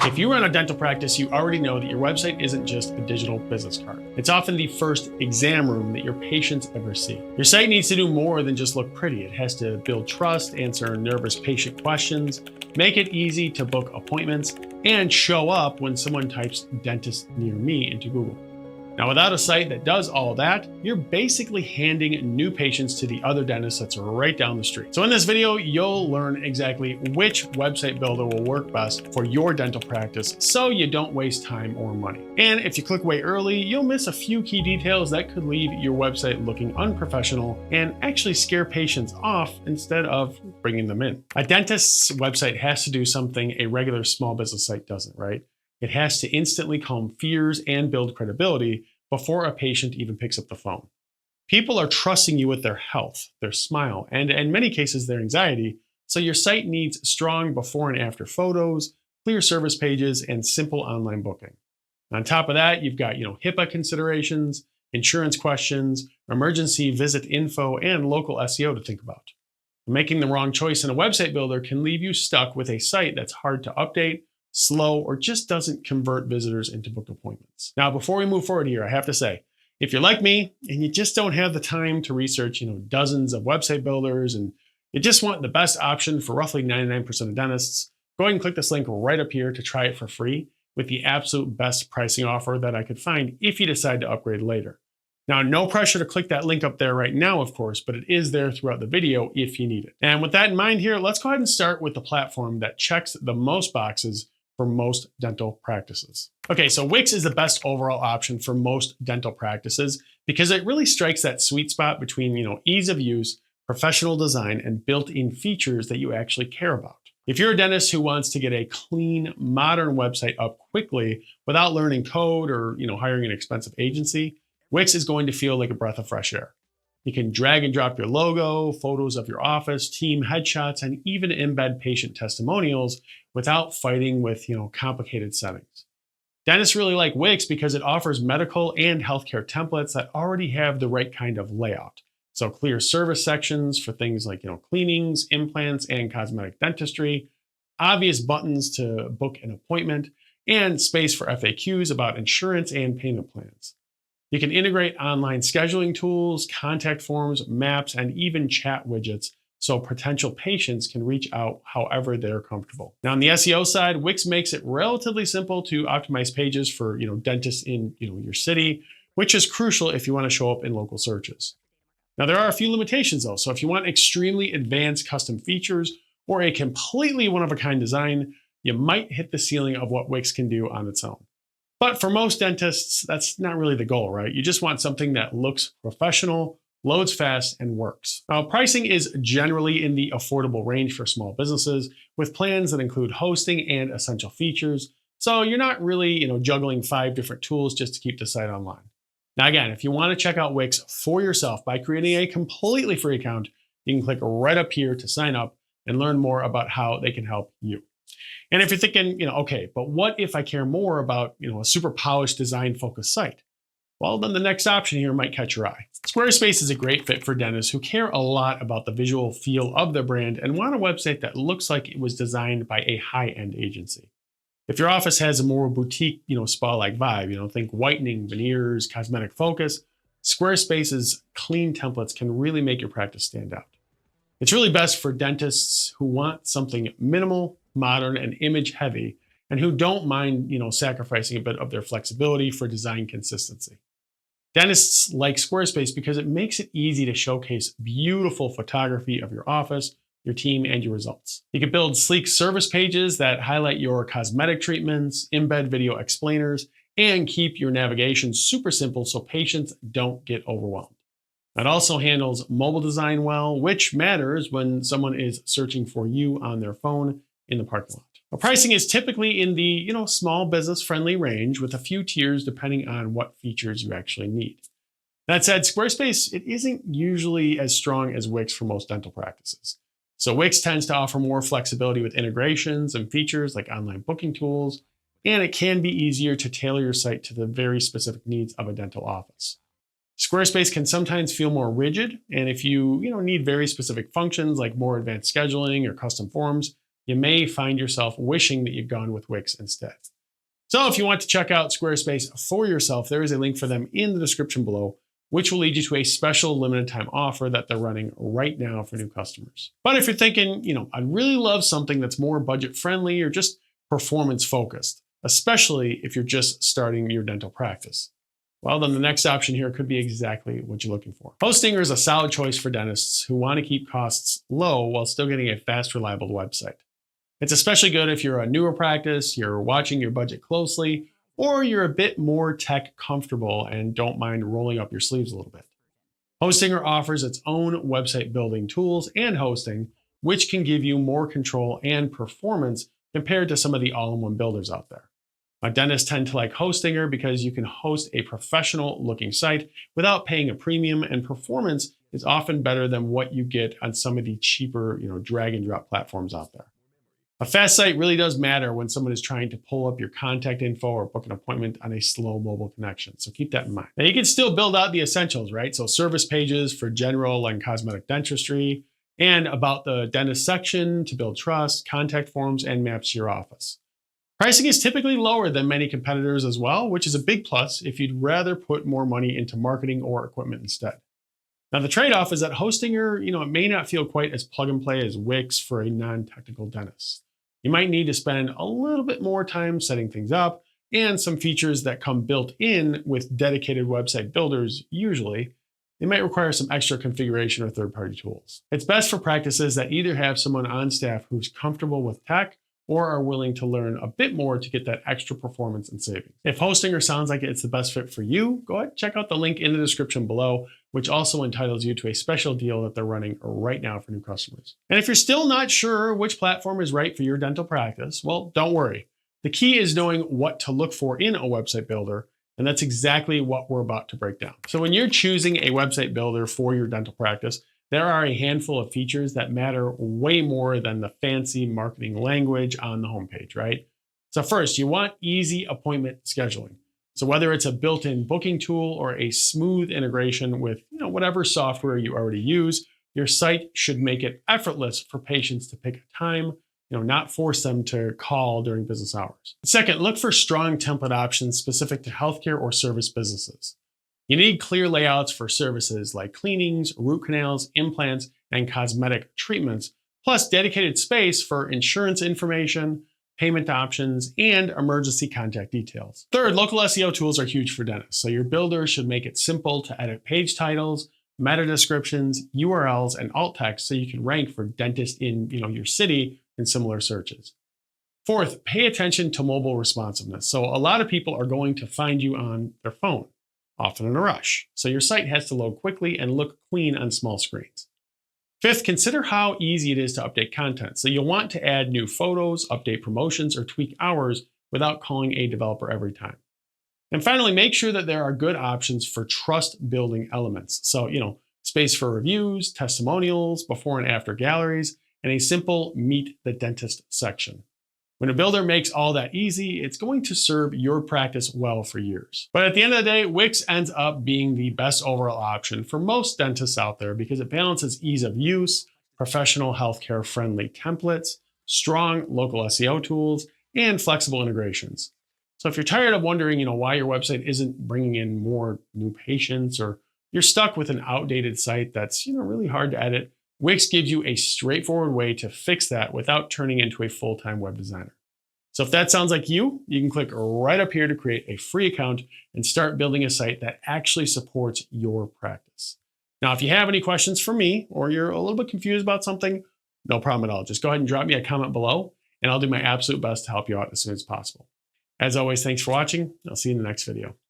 If you run a dental practice, you already know that your website isn't just a digital business card. It's often the first exam room that your patients ever see. Your site needs to do more than just look pretty. It has to build trust, answer nervous patient questions, make it easy to book appointments, and show up when someone types "dentist near me" into Google. Now, without a site that does all that, you're basically handing new patients to the other dentist that's right down the street. So in this video, you'll learn exactly which website builder will work best for your dental practice so you don't waste time or money. And if you click away early, you'll miss a few key details that could leave your website looking unprofessional and actually scare patients off instead of bringing them in. A dentist's website has to do something a regular small business site doesn't, right? It has to instantly calm fears and build credibility before a patient even picks up the phone. People are trusting you with their health, their smile, and in many cases, their anxiety. So your site needs strong before and after photos, clear service pages, and simple online booking. On top of that, you've got HIPAA considerations, insurance questions, emergency visit info, and local SEO to think about. Making the wrong choice in a website builder can leave you stuck with a site that's hard to update, slow, or just doesn't convert visitors into booked appointments. Now, before we move forward here, I have to say, if you're like me and you just don't have the time to research, dozens of website builders and you just want the best option for roughly 99% of dentists, go ahead and click this link right up here to try it for free with the absolute best pricing offer that I could find if you decide to upgrade later. Now, no pressure to click that link up there right now, of course, but it is there throughout the video if you need it. And with that in mind here, let's go ahead and start with the platform that checks the most boxes for most dental practices. Okay, so Wix is the best overall option for most dental practices because it really strikes that sweet spot between, ease of use, professional design, and built-in features that you actually care about. If you're a dentist who wants to get a clean, modern website up quickly without learning code or, hiring an expensive agency, Wix is going to feel like a breath of fresh air. You can drag and drop your logo, photos of your office, team headshots, and even embed patient testimonials without fighting with, complicated settings. Dentists really like Wix because it offers medical and healthcare templates that already have the right kind of layout. So clear service sections for things like, cleanings, implants, and cosmetic dentistry, obvious buttons to book an appointment, and space for FAQs about insurance and payment plans. You can integrate online scheduling tools, contact forms, maps, and even chat widgets so potential patients can reach out however they're comfortable. Now, on the SEO side, Wix makes it relatively simple to optimize pages for dentists in your city, which is crucial if you want to show up in local searches. Now, there are a few limitations though. So if you want extremely advanced custom features or a completely one-of-a-kind design, you might hit the ceiling of what Wix can do on its own. But for most dentists, that's not really the goal, right? You just want something that looks professional, loads fast, and works. Now, pricing is generally in the affordable range for small businesses with plans that include hosting and essential features. So you're not really, juggling 5 different tools just to keep the site online. Now, again, if you want to check out Wix for yourself by creating a completely free account, you can click right up here to sign up and learn more about how they can help you. And if you're thinking, okay, but what if I care more about, a super polished design focused site? Well, then the next option here might catch your eye. Squarespace is a great fit for dentists who care a lot about the visual feel of their brand and want a website that looks like it was designed by a high-end agency. If your office has a more boutique, spa-like vibe, think whitening, veneers, cosmetic focus, Squarespace's clean templates can really make your practice stand out. It's really best for dentists who want something minimal, modern, and image heavy, and who don't mind, sacrificing a bit of their flexibility for design consistency. Dentists like Squarespace because it makes it easy to showcase beautiful photography of your office, your team, and your results. You can build sleek service pages that highlight your cosmetic treatments, embed video explainers, and keep your navigation super simple so patients don't get overwhelmed. It also handles mobile design well, which matters when someone is searching for you on their phone in the parking lot. Now, pricing is typically in the small business friendly range with a few tiers depending on what features you actually need. That said, Squarespace, it isn't usually as strong as Wix for most dental practices. So Wix tends to offer more flexibility with integrations and features like online booking tools, and it can be easier to tailor your site to the very specific needs of a dental office. Squarespace can sometimes feel more rigid, and if you need very specific functions like more advanced scheduling or custom forms, you may find yourself wishing that you'd gone with Wix instead. So if you want to check out Squarespace for yourself, there is a link for them in the description below, which will lead you to a special limited time offer that they're running right now for new customers. But if you're thinking, I'd really love something that's more budget friendly or just performance focused, especially if you're just starting your dental practice, well, then the next option here could be exactly what you're looking for. Hostinger is a solid choice for dentists who want to keep costs low while still getting a fast, reliable website. It's especially good if you're a newer practice, you're watching your budget closely, or you're a bit more tech comfortable and don't mind rolling up your sleeves a little bit. Hostinger offers its own website building tools and hosting, which can give you more control and performance compared to some of the all-in-one builders out there. Dentists tend to like Hostinger because you can host a professional looking site without paying a premium, and performance is often better than what you get on some of the cheaper, drag and drop platforms out there. A fast site really does matter when someone is trying to pull up your contact info or book an appointment on a slow mobile connection. So keep that in mind. Now you can still build out the essentials, right? So service pages for general and cosmetic dentistry, and about the dentist section to build trust, contact forms, and maps to your office. Pricing is typically lower than many competitors as well, which is a big plus if you'd rather put more money into marketing or equipment instead. Now the trade-off is that Hostinger, it may not feel quite as plug and play as Wix for a non-technical dentist. You might need to spend a little bit more time setting things up, and some features that come built in with dedicated website builders usually, they might require some extra configuration or third-party tools. It's best for practices that either have someone on staff who's comfortable with tech or are willing to learn a bit more to get that extra performance and savings. If Hostinger sounds like it's the best fit for you, go ahead and check out the link in the description below, which also entitles you to a special deal that they're running right now for new customers. And if you're still not sure which platform is right for your dental practice, well, don't worry. The key is knowing what to look for in a website builder, and that's exactly what we're about to break down. So when you're choosing a website builder for your dental practice, there are a handful of features that matter way more than the fancy marketing language on the homepage, right? So first, you want easy appointment scheduling. So whether it's a built-in booking tool or a smooth integration with whatever software you already use, your site should make it effortless for patients to pick a time, not force them to call during business hours. Second, look for strong template options specific to healthcare or service businesses. You need clear layouts for services like cleanings, root canals, implants, and cosmetic treatments, plus dedicated space for insurance information, payment options, and emergency contact details. Third, local SEO tools are huge for dentists. So your builder should make it simple to edit page titles, meta descriptions, URLs, and alt text so you can rank for dentist in your city in similar searches. Fourth, pay attention to mobile responsiveness. So a lot of people are going to find you on their phone, often in a rush. So your site has to load quickly and look clean on small screens. Fifth, consider how easy it is to update content. So you'll want to add new photos, update promotions, or tweak hours without calling a developer every time. And finally, make sure that there are good options for trust building elements. So, space for reviews, testimonials, before and after galleries, and a simple meet the dentist section. When a builder makes all that easy, it's going to serve your practice well for years. But at the end of the day, Wix ends up being the best overall option for most dentists out there because it balances ease of use, professional healthcare friendly templates, strong local SEO tools, and flexible integrations. So if you're tired of wondering, why your website isn't bringing in more new patients, or you're stuck with an outdated site that's, really hard to edit, Wix gives you a straightforward way to fix that without turning into a full-time web designer. So if that sounds like you can click right up here to create a free account and start building a site that actually supports your practice. Now, if you have any questions for me, or you're a little bit confused about something, no problem at all. Just go ahead and drop me a comment below, and I'll do my absolute best to help you out as soon as possible. As always, thanks for watching. I'll see you in the next video.